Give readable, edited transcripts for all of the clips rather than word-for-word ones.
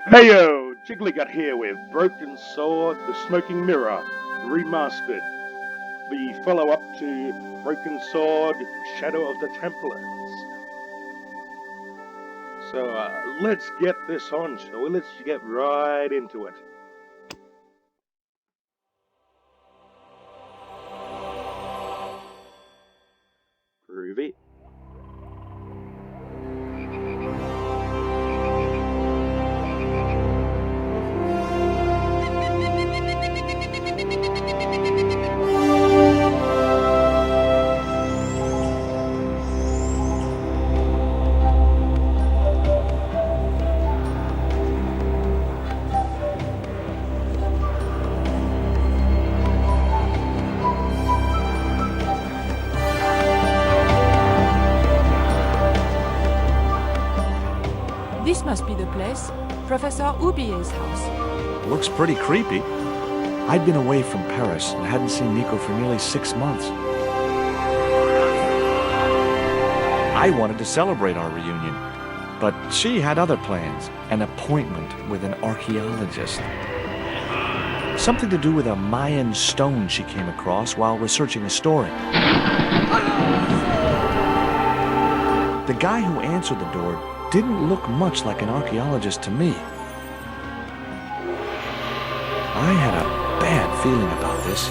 Heyo, Jiggly-Gut here with Broken Sword, The Smoking Mirror, Remastered, the follow-up to Broken Sword, Shadow of the Templars. So let's get this on, shall we? Let's get right into it. Groovy. This must be the place. Professor Oubier's house. Looks pretty creepy. I'd been away from Paris and hadn't seen Nico for nearly 6 months. I wanted to celebrate our reunion, but she had other plans. An appointment with an archaeologist. Something to do with a Mayan stone she came across while researching a story. The guy who answered the door didn't look much like an archaeologist to me. I had a bad feeling about this.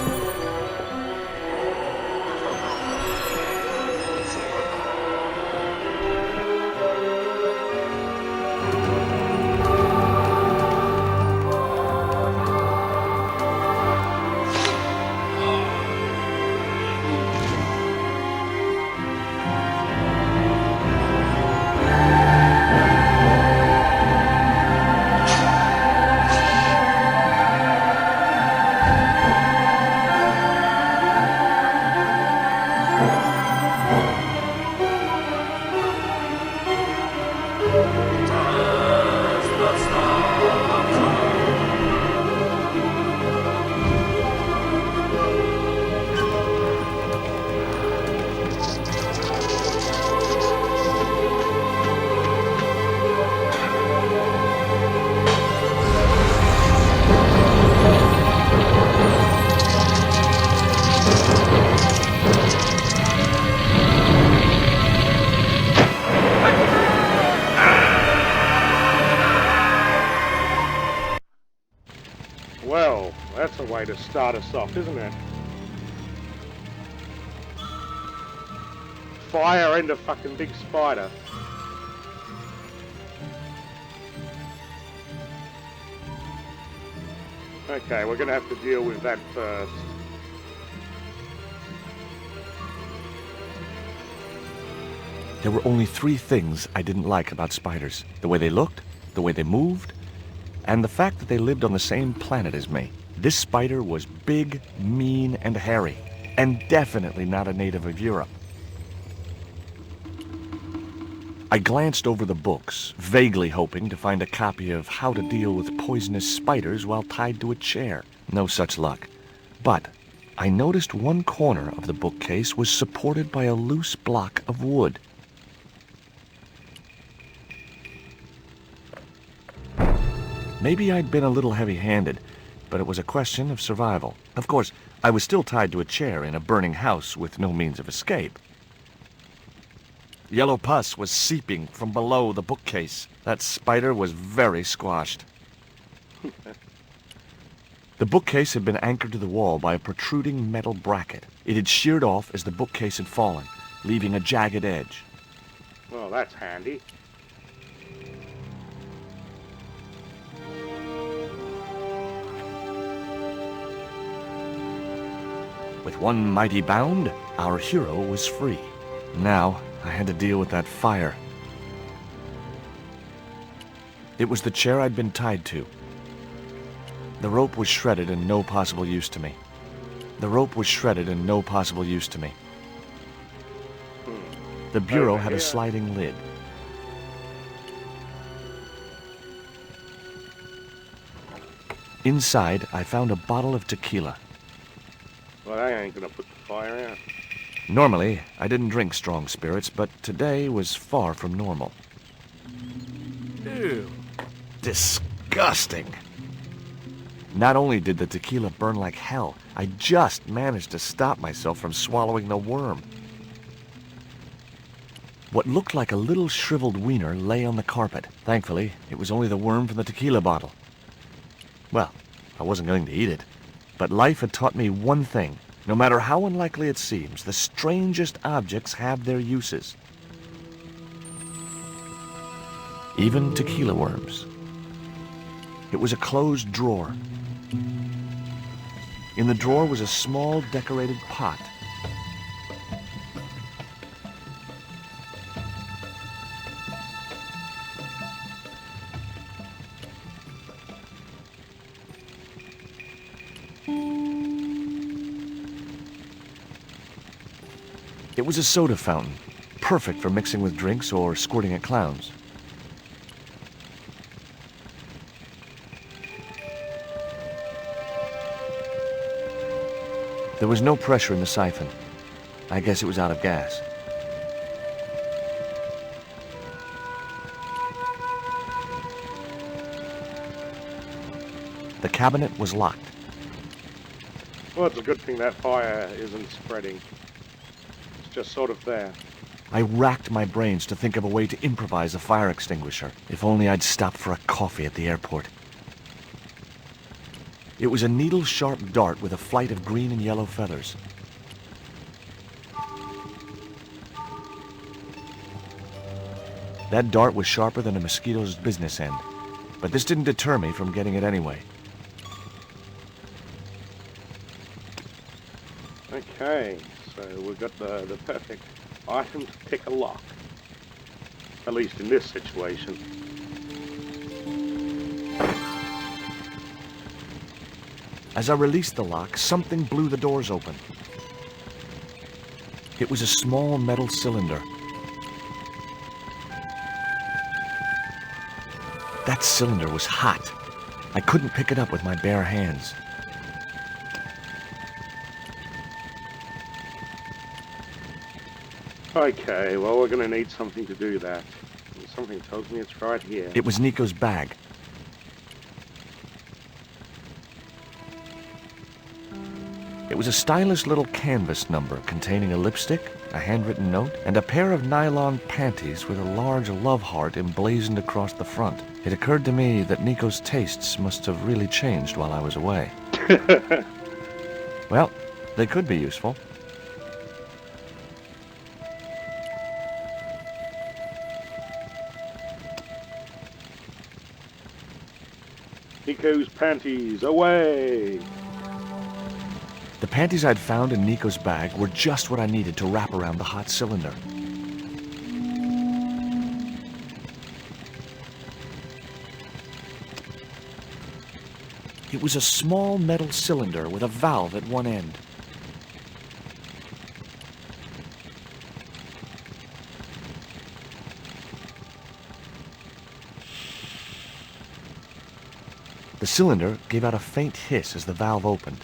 Well, that's a way to start us off, isn't it? Fire and a fucking big spider. Okay, we're gonna have to deal with that first. There were only 3 things I didn't like about spiders. The way they looked, the way they moved, and the fact that they lived on the same planet as me. This spider was big, mean, and hairy, and definitely not a native of Europe. I glanced over the books, vaguely hoping to find a copy of How to Deal with Poisonous Spiders While Tied to a Chair. No such luck. But I noticed one corner of the bookcase was supported by a loose block of wood. Maybe I'd been a little heavy-handed, but it was a question of survival. Of course, I was still tied to a chair in a burning house with no means of escape. Yellow pus was seeping from below the bookcase. That spider was very squashed. The bookcase had been anchored to the wall by a protruding metal bracket. It had sheared off as the bookcase had fallen, leaving a jagged edge. Well, that's handy. With one mighty bound, our hero was free. Now, I had to deal with that fire. It was the chair I'd been tied to. The rope was shredded and no possible use to me. The bureau had a sliding lid. Inside, I found a bottle of tequila. Well, that ain't gonna put the fire out. Normally, I didn't drink strong spirits, but today was far from normal. Ew. disgusting. Not only did the tequila burn like hell, I just managed to stop myself from swallowing the worm. What looked like a little shriveled wiener lay on the carpet. Thankfully, it was only the worm from the tequila bottle. Well, I wasn't going to eat it, but life had taught me one thing. No matter how unlikely it seems, the strangest objects have their uses. Even tequila worms. It was a closed drawer. In the drawer was a small decorated pot. It was a soda fountain, perfect for mixing with drinks or squirting at clowns. There was no pressure in the siphon. I guess it was out of gas. The cabinet was locked. Well, it's a good thing that fire isn't spreading. It's just sort of there. I racked my brains to think of a way to improvise a fire extinguisher. If only I'd stopped for a coffee at the airport. It was a needle-sharp dart with a flight of green and yellow feathers. That dart was sharper than a mosquito's business end, but this didn't deter me from getting it anyway. Okay, so we've got the perfect item to pick a lock. At least in this situation. As I released the lock, something blew the doors open. It was a small metal cylinder. That cylinder was hot. I couldn't pick it up with my bare hands. Okay, well, we're going to need something to do that. And something tells me it's right here. It was Nico's bag. It was a stylish little canvas number containing a lipstick, a handwritten note, and a pair of nylon panties with a large love heart emblazoned across the front. It occurred to me that Nico's tastes must have really changed while I was away. Well, they could be useful. Nico's panties, away! The panties I'd found in Nico's bag were just what I needed to wrap around the hot cylinder. It was a small metal cylinder with a valve at one end. The cylinder gave out a faint hiss as the valve opened.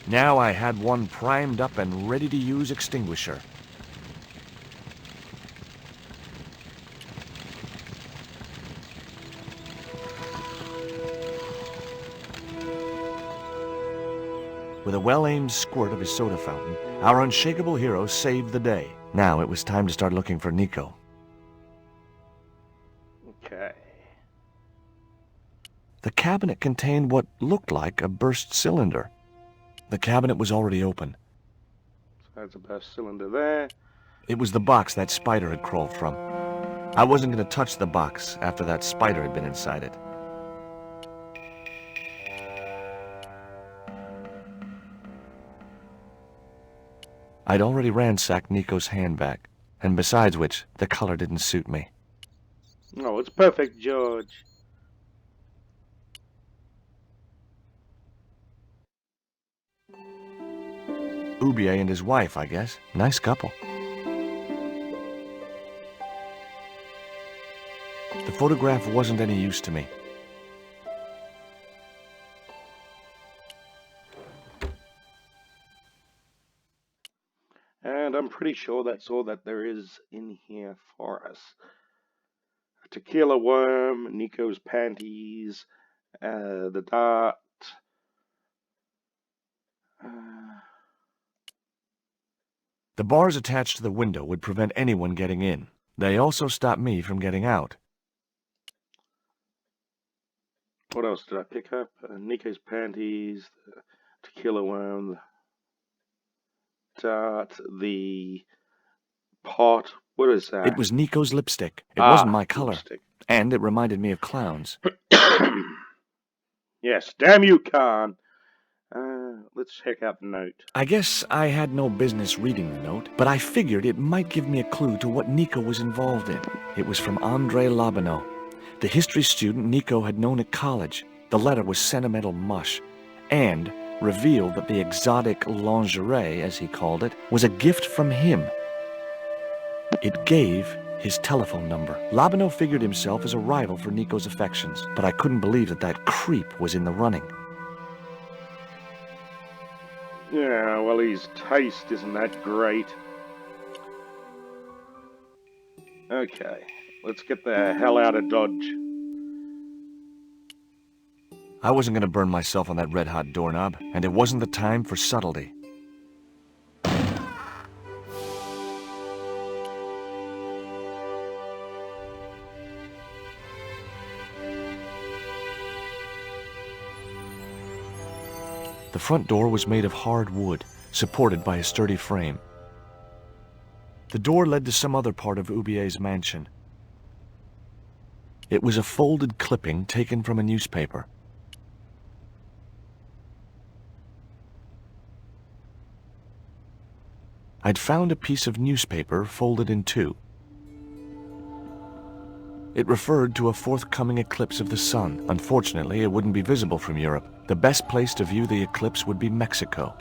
Now I had one primed up and ready to use extinguisher. With a well-aimed squirt of his soda fountain, our unshakable hero saved the day. Now it was time to start looking for Nico. Okay. The cabinet contained what looked like a burst cylinder. The cabinet was already open. So that's a burst cylinder there. It was the box that spider had crawled from. I wasn't going to touch the box after that spider had been inside it. I'd already ransacked Nico's handbag, and besides which, the color didn't suit me. Oh, it's perfect, George. Ubier and his wife, I guess. Nice couple. The photograph wasn't any use to me. And I'm pretty sure that's all that there is in here for us. A tequila worm, Nico's panties, the dart. The bars attached to the window would prevent anyone getting in. They also stopped me from getting out. What else did I pick up? Nico's panties, the tequila worm, the dart, the pot. What is that? It was Nico's lipstick. It wasn't my color. Lipstick. And it reminded me of clowns. Yes, damn you, Khan. Let's check out the note. I guess I had no business reading the note, but I figured it might give me a clue to what Nico was involved in. It was from Andre Labano, the history student Nico had known at college. The letter was sentimental mush, and revealed that the exotic lingerie, as he called it, was a gift from him. It gave his telephone number. Labano figured himself as a rival for Nico's affections, but I couldn't believe that that creep was in the running. Yeah, well, his taste isn't that great. Okay, let's get the hell out of Dodge. I wasn't going to burn myself on that red-hot doorknob, and it wasn't the time for subtlety. The front door was made of hard wood, supported by a sturdy frame. The door led to some other part of Ubier's mansion. It was a folded clipping taken from a newspaper. I'd found a piece of newspaper folded in two. It referred to a forthcoming eclipse of the sun. Unfortunately, it wouldn't be visible from Europe. The best place to view the eclipse would be Mexico.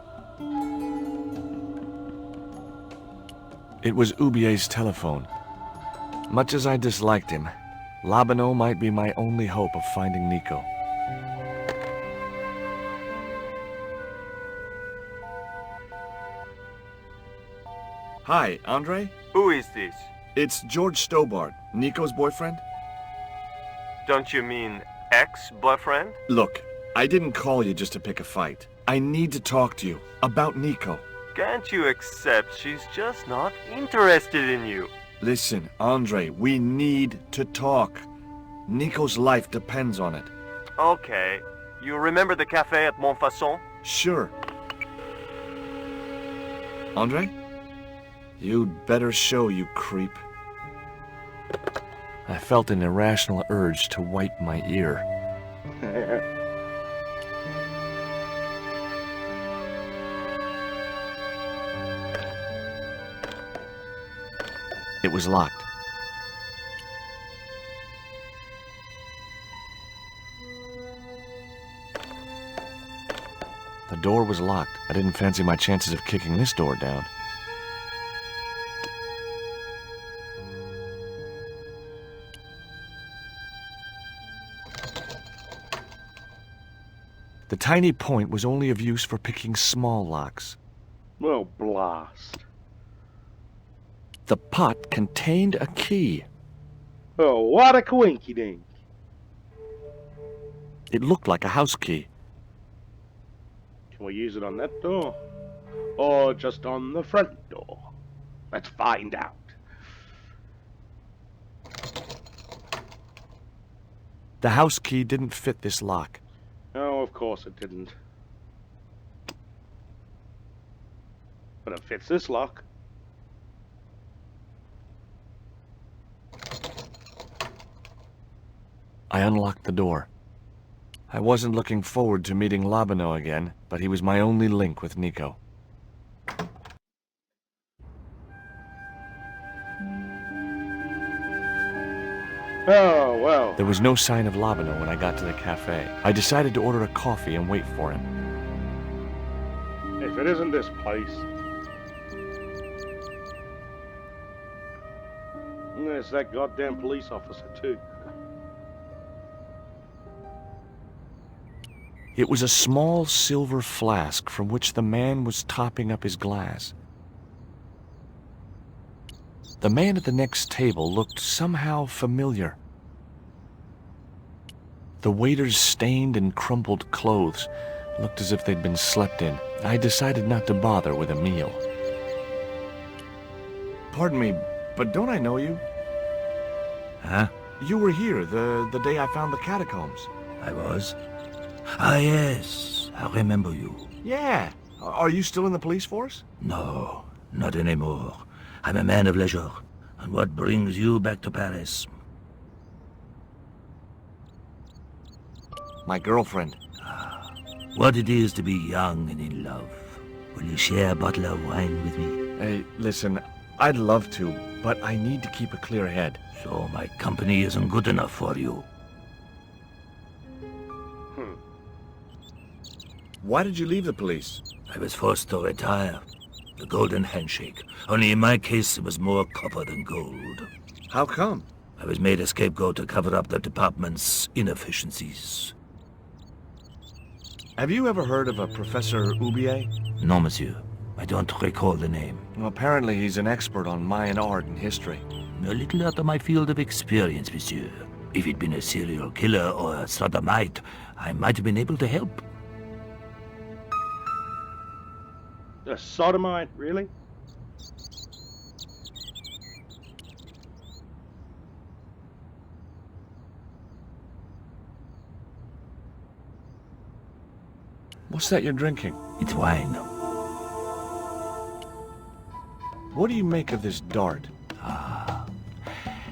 It was Ubier's telephone. Much as I disliked him, Labano might be my only hope of finding Nico. Hi, Andre? Who is this? It's George Stobart, Nico's boyfriend. Don't you mean ex-boyfriend? Look, I didn't call you just to pick a fight. I need to talk to you about Nico. Can't you accept she's just not interested in you? Listen, Andre, we need to talk. Nico's life depends on it. Okay. You remember the cafe at Montfaucon? Sure. Andre? You'd better show, you creep. I felt an irrational urge to wipe my ear. It was locked. The door was locked. I didn't fancy my chances of kicking this door down. The tiny point was only of use for picking small locks. Well, blast. The pot contained a key. Oh, what a coinky-dink. It looked like a house key. Can we use it on that door? Or just on the front door? Let's find out. The house key didn't fit this lock. Oh, of course it didn't. But it fits this lock. I unlocked the door. I wasn't looking forward to meeting Labano again, but he was my only link with Nico. Oh, well. There was no sign of Labano when I got to the cafe. I decided to order a coffee and wait for him. If it isn't this place. There's that goddamn police officer, too. It was a small silver flask from which the man was topping up his glass. The man at the next table looked somehow familiar. The waiter's stained and crumpled clothes looked as if they'd been slept in. I decided not to bother with a meal. Pardon me, but don't I know you? Huh? You were here the day I found the catacombs. I was? Ah, yes. I remember you. Yeah. Are you still in the police force? No, not anymore. I'm a man of leisure. And what brings you back to Paris? My girlfriend. What it is to be young and in love. Will you share a bottle of wine with me? Hey, listen, I'd love to, but I need to keep a clear head. So my company isn't good enough for you. Why did you leave the police? I was forced to retire. The golden handshake. Only in my case, it was more copper than gold. How come? I was made a scapegoat to cover up the department's inefficiencies. Have you ever heard of a Professor Oubier? No, monsieur. I don't recall the name. Well, apparently he's an expert on Mayan art and history. A little out of my field of experience, monsieur. If he'd been a serial killer or a sodomite, I might have been able to help. A sodomite, really? What's that you're drinking? It's wine. What do you make of this dart?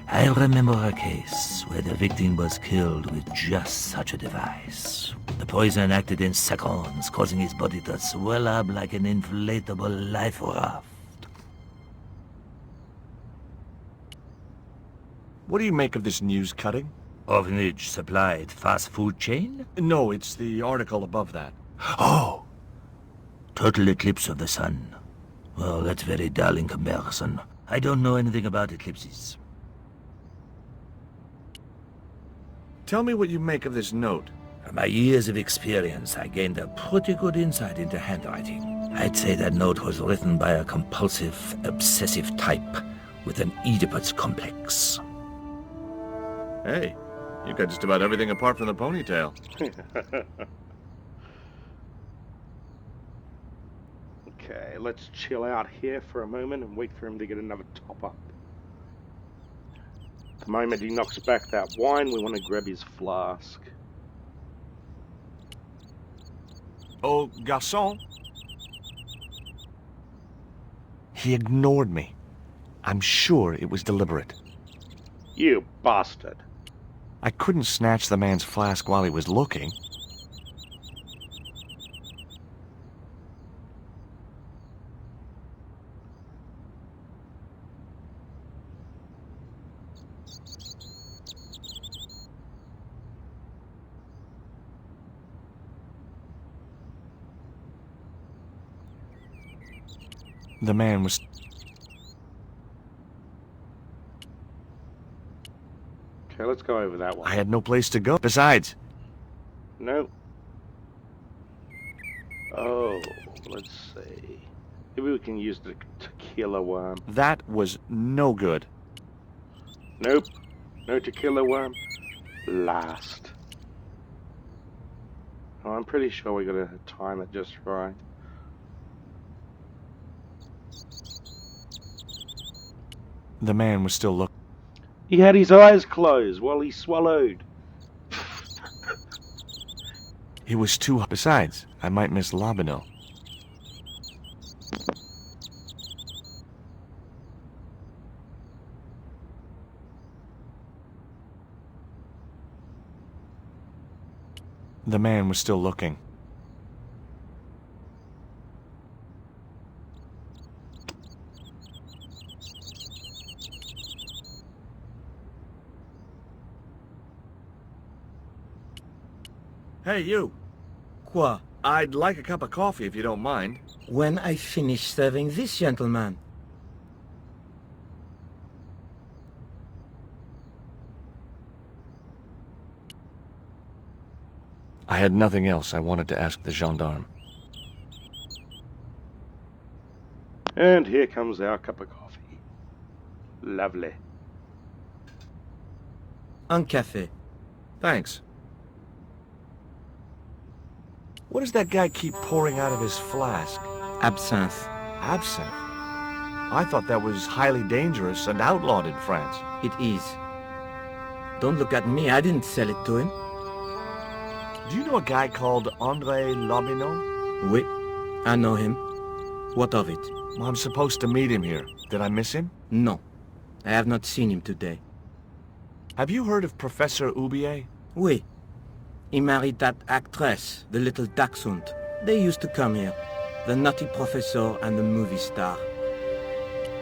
I remember a case where the victim was killed with just such a device. The poison acted in seconds, causing his body to swell up like an inflatable life raft. What do you make of this news cutting? Orphanage supplied fast food chain? No, it's the article above that. Oh! Total eclipse of the sun. Well, that's very dull in comparison. I don't know anything about eclipses. Tell me what you make of this note. From my years of experience, I gained a pretty good insight into handwriting. I'd say that note was written by a compulsive, obsessive type with an Oedipus complex. Hey, you got just about everything apart from the ponytail. Okay, let's chill out here for a moment and wait for him to get another top up. The moment he knocks back that wine, we want to grab his flask. Oh, garçon. He ignored me. I'm sure it was deliberate. You bastard. I couldn't snatch the man's flask while he was looking. The man was... Okay, let's go over that one. I had no place to go. Besides... No. Oh, let's see. Maybe we can use the tequila worm. That was no good. Nope. No tequila worm. Last. Oh, I'm pretty sure we gotta time it just right. The man was still looking. He had his eyes closed while he swallowed. It was too... Besides, I might miss Labino. The man was still looking. Hey, you. Quoi? I'd like a cup of coffee if you don't mind. When I finish serving this gentleman. I had nothing else I wanted to ask the gendarme. And here comes our cup of coffee. Lovely. Un café. Thanks. What does that guy keep pouring out of his flask? Absinthe. Absinthe? I thought that was highly dangerous and outlawed in France. It is. Don't look at me, I didn't sell it to him. Do you know a guy called André Lobineau? Oui, I know him. What of it? Well, I'm supposed to meet him here. Did I miss him? No, I have not seen him today. Have you heard of Professor Oubier? Oui. He married that actress, the little dachshund. They used to come here. The nutty professor and the movie star.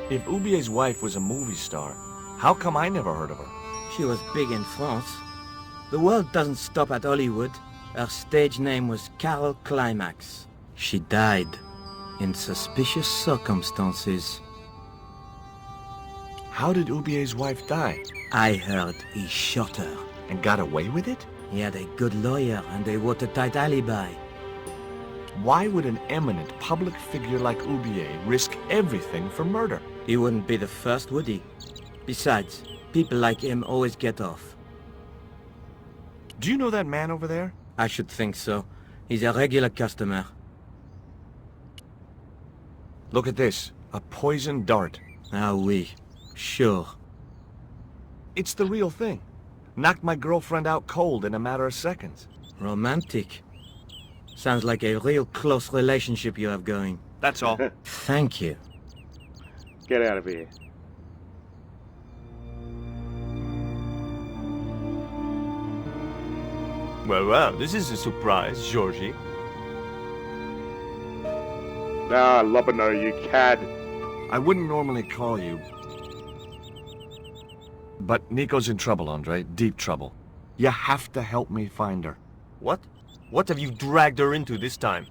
If Oubier's wife was a movie star, how come I never heard of her? She was big in France. The world doesn't stop at Hollywood. Her stage name was Carol Climax. She died in suspicious circumstances. How did Oubier's wife die? I heard he shot her. And got away with it? He had a good lawyer and a watertight alibi. Why would an eminent public figure like Oubier risk everything for murder? He wouldn't be the first, would he? Besides, people like him always get off. Do you know that man over there? I should think so. He's a regular customer. Look at this. A poison dart. Ah oui, sure. It's the real thing. Knocked my girlfriend out cold in a matter of seconds. Romantic. Sounds like a real close relationship you have going. That's all. Thank you. Get out of here. Well, this is a surprise, Georgie. Ah, Lobineau, you cad. I wouldn't normally call you. But Nico's in trouble, Andre. Deep trouble. You have to help me find her. What? What have you dragged her into this time?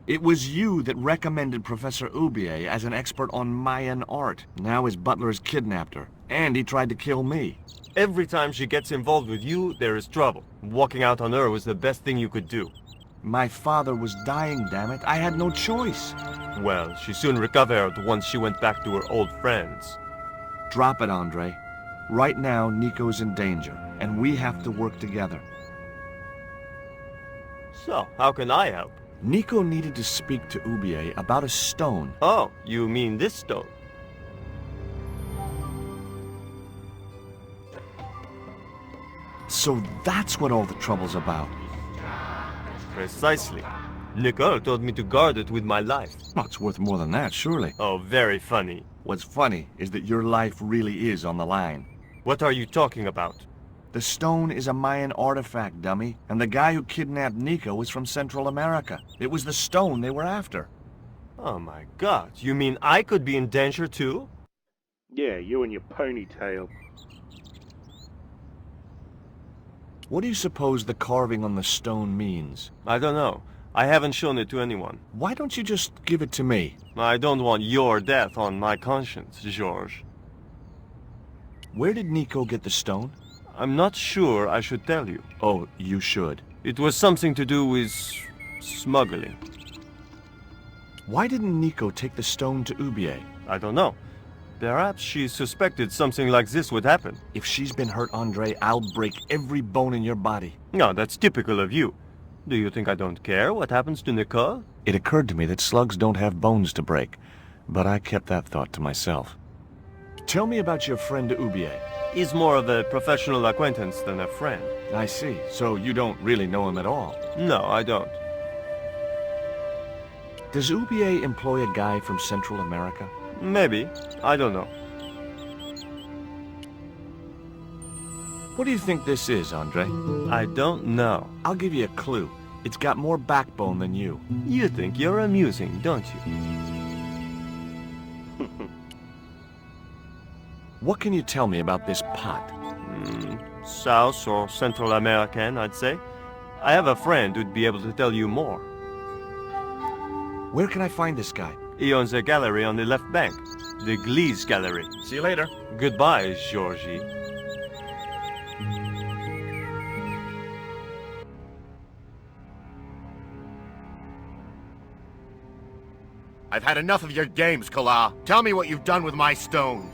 It was you that recommended Professor Oubier as an expert on Mayan art. Now his butler has kidnapped her, and he tried to kill me. Every time she gets involved with you, there is trouble. Walking out on her was the best thing you could do. My father was dying, damn it. I had no choice. Well, she soon recovered once she went back to her old friends. Drop it, Andre. Right now, Nico's in danger, and we have to work together. So, how can I help? Nico needed to speak to Oubier about a stone. Oh, you mean this stone? So that's what all the trouble's about. Precisely. Nicole told me to guard it with my life. Well, it's worth more than that, surely. Oh, very funny. What's funny is that your life really is on the line. What are you talking about? The stone is a Mayan artifact, dummy, and the guy who kidnapped Nico was from Central America. It was the stone they were after. Oh my god, you mean I could be in danger too? Yeah, you and your ponytail. What do you suppose the carving on the stone means? I don't know. I haven't shown it to anyone. Why don't you just give it to me? I don't want your death on my conscience, George. Where did Nico get the stone? I'm not sure I should tell you. Oh, you should. It was something to do with smuggling. Why didn't Nico take the stone to Oubier? I don't know. Perhaps she suspected something like this would happen. If she's been hurt, Andre, I'll break every bone in your body. No, that's typical of you. Do you think I don't care what happens to Nicole? It occurred to me that slugs don't have bones to break, but I kept that thought to myself. Tell me about your friend Oubier. He's more of a professional acquaintance than a friend. I see. So you don't really know him at all? No, I don't. Does Oubier employ a guy from Central America? Maybe. I don't know. What do you think this is, Andre? I don't know. I'll give you a clue. It's got more backbone than you. You think you're amusing, don't you? What can you tell me about this pot? South or Central American, I'd say. I have a friend who'd be able to tell you more. Where can I find this guy? He owns a gallery on the left bank. The Gliese Gallery. See you later. Goodbye, Georgie. I've had enough of your games, Kala. Tell me what you've done with my stone.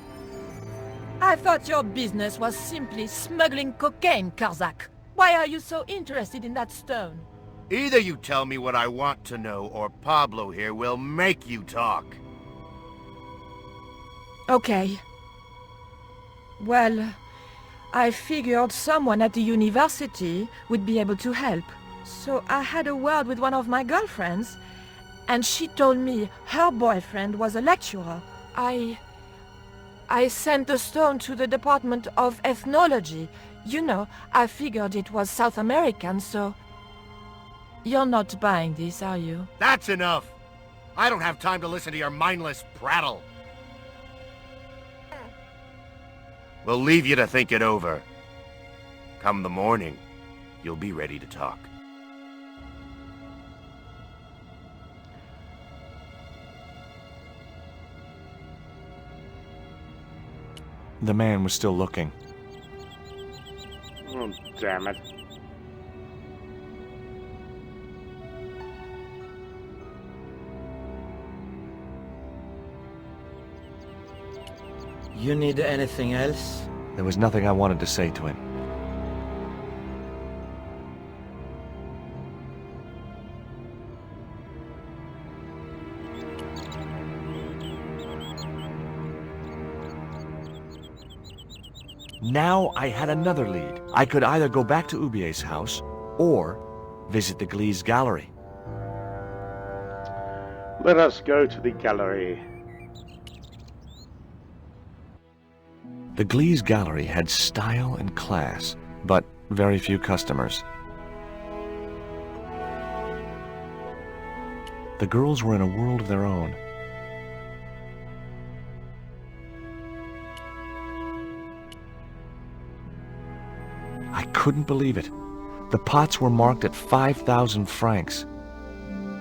I thought your business was simply smuggling cocaine, Karzak. Why are you so interested in that stone? Either you tell me what I want to know, or Pablo here will make you talk. Okay. Well, I figured someone at the university would be able to help. So I had a word with one of my girlfriends, and she told me her boyfriend was a lecturer. I sent the stone to the Department of Ethnology. You know, I figured it was South American, so... You're not buying this, are you? That's enough! I don't have time to listen to your mindless prattle. We'll leave you to think it over. Come the morning, you'll be ready to talk. The man was still looking. Oh, damn it. You need anything else? There was nothing I wanted to say to him. Now I had another lead. I could either go back to Ubier's house or visit the Glee's gallery. Let us go to the gallery. The Glee's gallery had style and class, but very few customers. The girls were in a world of their own. I couldn't believe it. The pots were marked at 5,000 francs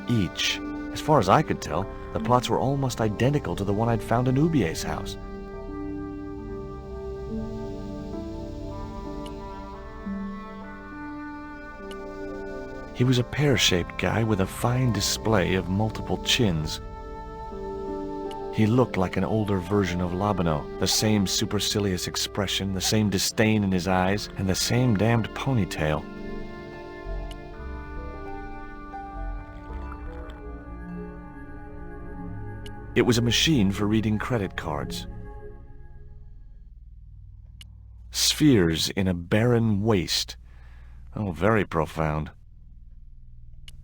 each. As far as I could tell, the pots were almost identical to the one I'd found in Ubier's house. He was a pear-shaped guy with a fine display of multiple chins. He looked like an older version of Labano, the same supercilious expression, the same disdain in his eyes, and the same damned ponytail. It was a machine for reading credit cards. Spheres in a barren waste. Oh, very profound.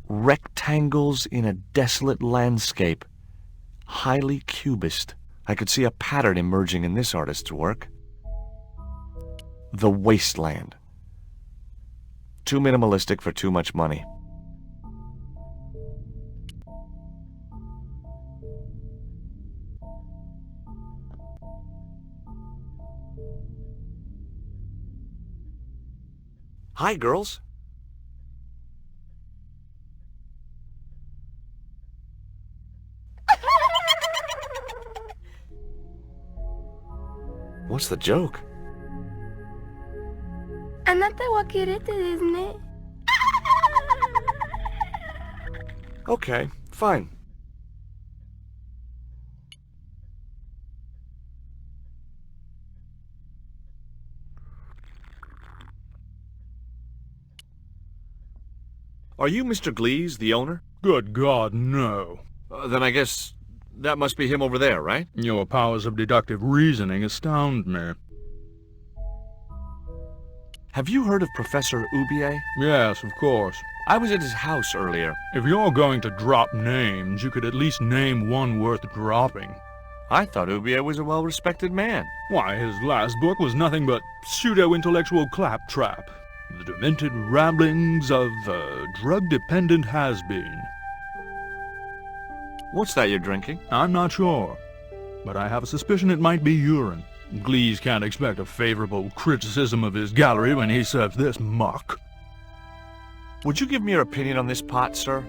Rectangles in a desolate landscape. Highly cubist. I could see a pattern emerging in this artist's work. The wasteland. Too minimalistic for too much money. Hi, girls. What's the joke? あなたはキレてですね。 Okay, fine. Are you Mr. Glees, the owner? Good God, no. Then I guess that must be him over there, right? Your powers of deductive reasoning astound me. Have you heard of Professor Ubier? Yes, of course. I was at his house earlier. If you're going to drop names, you could at least name one worth dropping. I thought Ubier was a well-respected man. Why, his last book was nothing but pseudo-intellectual claptrap. The demented ramblings of a drug-dependent has-been. What's that you're drinking? I'm not sure, but I have a suspicion it might be urine. Glees can't expect a favorable criticism of his gallery when he serves this muck. Would you give me your opinion on this pot, sir?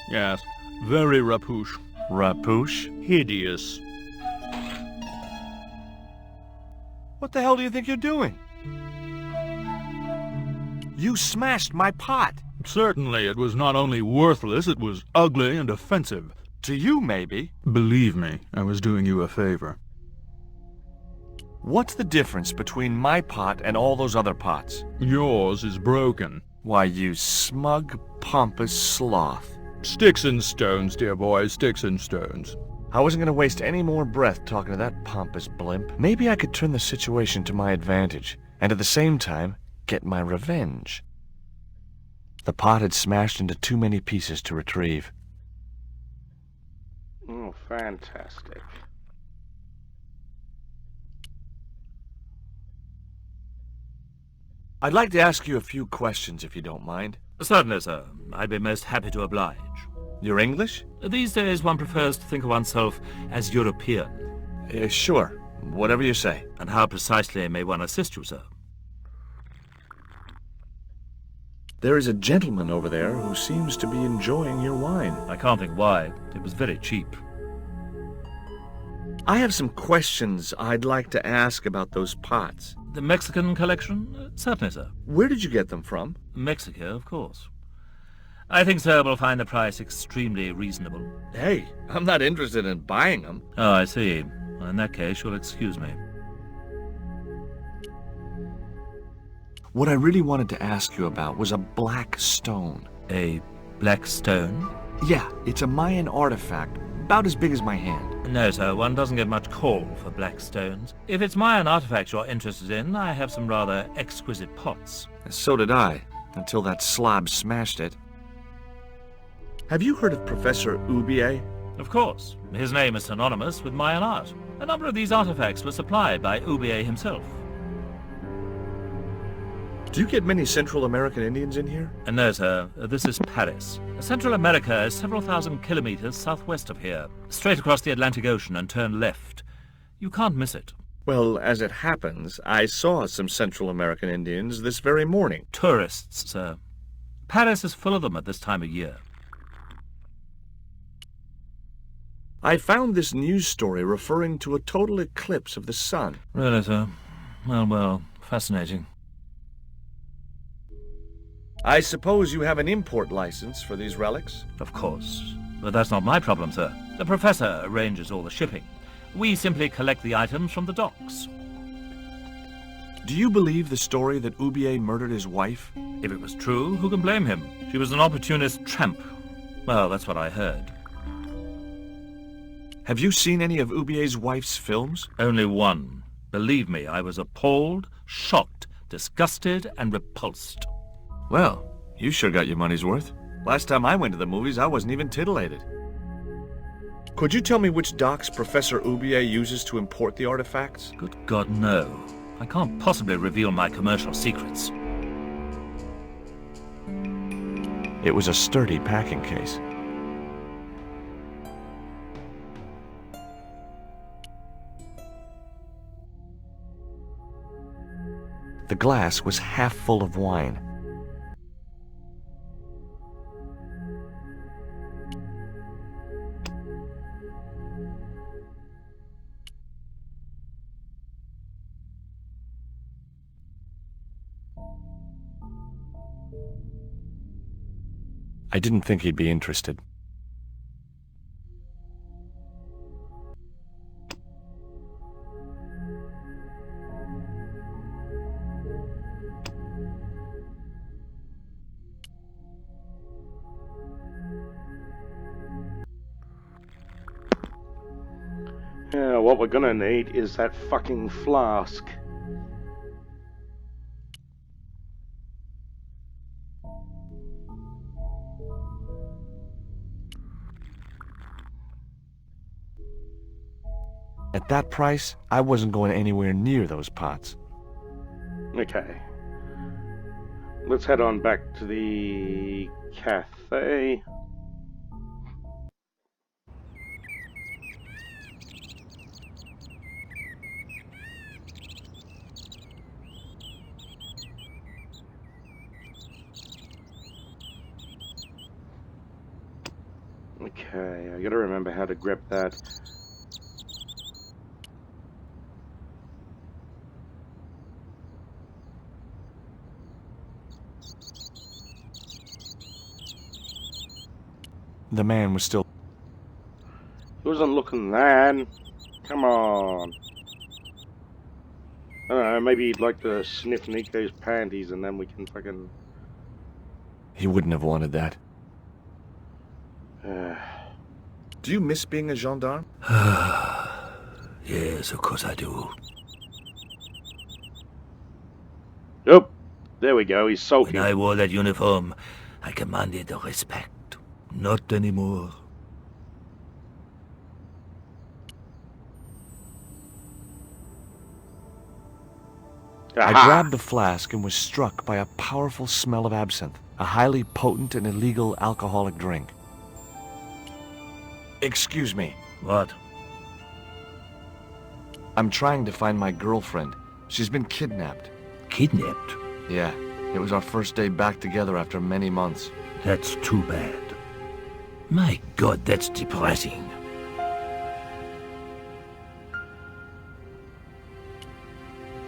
Yes. Very rapouche. Rapouche? Hideous. What the hell do you think you're doing? You smashed my pot. Certainly it was not only worthless, it was ugly and offensive. To you, maybe. Believe me, I was doing you a favor. What's the difference between my pot and all those other pots? Yours is broken. Why, you smug, pompous sloth. Sticks and stones, dear boy, sticks and stones. I wasn't going to waste any more breath talking to that pompous blimp. Maybe I could turn the situation to my advantage, and at the same time, get my revenge. The pot had smashed into too many pieces to retrieve. Oh, fantastic. I'd like to ask you a few questions, if you don't mind. Certainly, sir. I'd be most happy to oblige. You're English? These days one prefers to think of oneself as European. Sure. Whatever you say. And how precisely may one assist you, sir? There is a gentleman over there who seems to be enjoying your wine. I can't think why. It was very cheap. I have some questions I'd like to ask about those pots. The Mexican collection? Certainly, sir. Where did you get them from? Mexico, of course. I think, sir, we'll find the price extremely reasonable. Hey, I'm not interested in buying them. Oh, I see. Well, in that case, you'll excuse me. What I really wanted to ask you about was a black stone. A black stone? Yeah, it's a Mayan artifact, about as big as my hand. No, sir, one doesn't get much call for black stones. If it's Mayan artifacts you're interested in, I have some rather exquisite pots. So did I, until that slob smashed it. Have you heard of Professor Ubier? Of course. His name is synonymous with Mayan art. A number of these artifacts were supplied by Ubier himself. Do you get many Central American Indians in here? No, sir. This is Paris. Central America is several thousand kilometers southwest of here. Straight across the Atlantic Ocean and turn left. You can't miss it. Well, as it happens, I saw some Central American Indians this very morning. Tourists, sir. Paris is full of them at this time of year. I found this news story referring to a total eclipse of the sun. Really, sir? Well, fascinating. I suppose you have an import license for these relics? Of course. But that's not my problem, sir. The professor arranges all the shipping. We simply collect the items from the docks. Do you believe the story that Ubier murdered his wife? If it was true, who can blame him? She was an opportunist tramp. Well, that's what I heard. Have you seen any of Ubier's wife's films? Only one. Believe me, I was appalled, shocked, disgusted, and repulsed. Well, you sure got your money's worth. Last time I went to the movies, I wasn't even titillated. Could you tell me which docks Professor Ubier uses to import the artifacts? Good God, no. I can't possibly reveal my commercial secrets. It was a sturdy packing case. The glass was half full of wine. I didn't think he'd be interested. Yeah, what we're gonna need is that fucking flask. At that price, I wasn't going anywhere near those pots. Okay. Let's head on back to the cafe. Okay, I gotta remember how to grab that. The man was still... He wasn't looking then. Come on. I don't know, maybe he'd like to sniff Nico's panties and then we can fucking... He wouldn't have wanted that. Do you miss being a gendarme? Yes, of course I do. Oh, there we go, he's sulking. When I wore that uniform, I commanded respect. Not anymore. I grabbed the flask and was struck by a powerful smell of absinthe, a highly potent and illegal alcoholic drink. Excuse me. What? I'm trying to find my girlfriend. She's been kidnapped. Kidnapped? Yeah, it was our first day back together after many months. That's too bad. My God, that's depressing.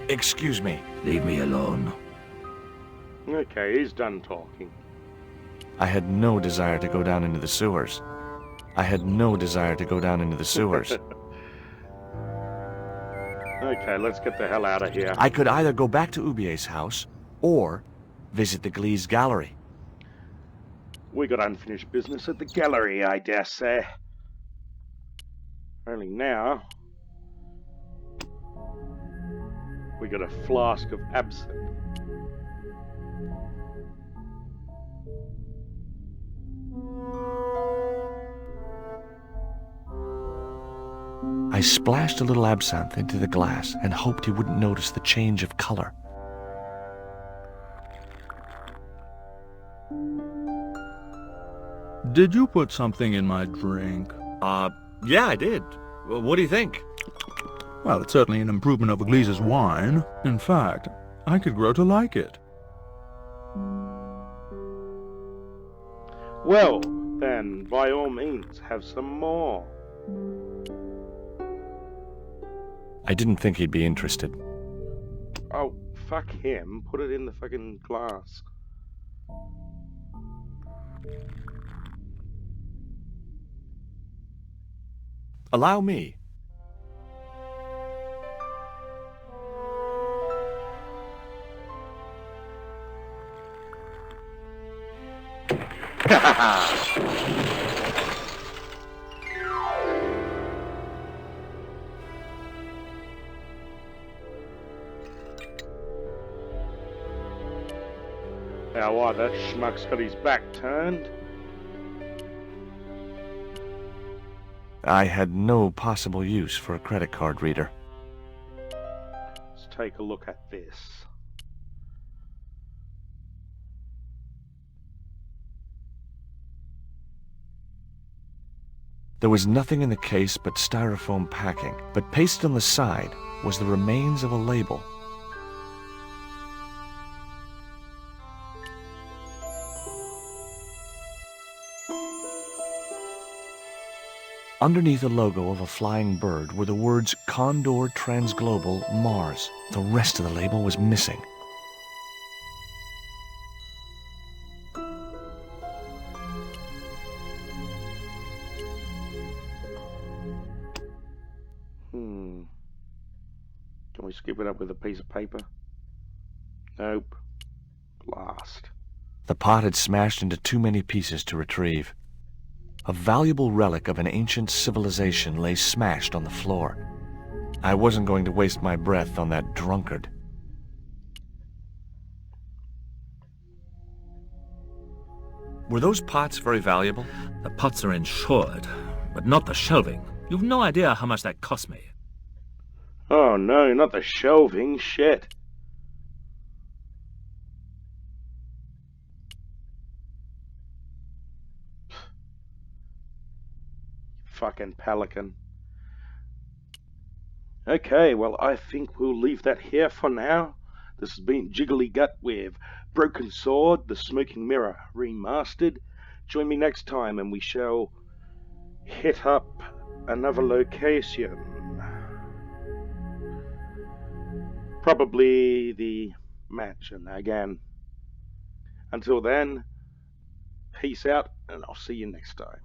Excuse me. Leave me alone. Okay, he's done talking. I had no desire to go down into the sewers. Okay, let's get the hell out of here. I could either go back to Ubier's house, or visit the Glee's gallery. We got unfinished business at the gallery, I dare say. Only now... we got a flask of absinthe. I splashed a little absinthe into the glass and hoped he wouldn't notice the change of color. Did you put something in my drink? Yeah, I did. Well, what do you think? Well, it's certainly an improvement over Glee's wine. In fact, I could grow to like it. Well, then, by all means, have some more. I didn't think he'd be interested. Oh, fuck him. Put it in the fucking glass. Allow me. Now what, that schmuck's got his back turned? I had no possible use for a credit card reader. Let's take a look at this. There was nothing in the case but styrofoam packing, but pasted on the side was the remains of a label. Underneath the logo of a flying bird were the words Condor Transglobal Mars. The rest of the label was missing. Can we skip it up with a piece of paper? Nope. Blast. The pot had smashed into too many pieces to retrieve. A valuable relic of an ancient civilization lay smashed on the floor. I wasn't going to waste my breath on that drunkard. Were those pots very valuable? The pots are insured, but not the shelving. You've no idea how much that cost me. Oh no, not the shelving. Shit. Fucking pelican. Okay, well, I think we'll leave that here for now. This has been Jiggly-Gut with Broken Sword, The Smoking Mirror Remastered. Join me next time and we shall hit up another location. Probably the mansion again. Until then, peace out and I'll see you next time.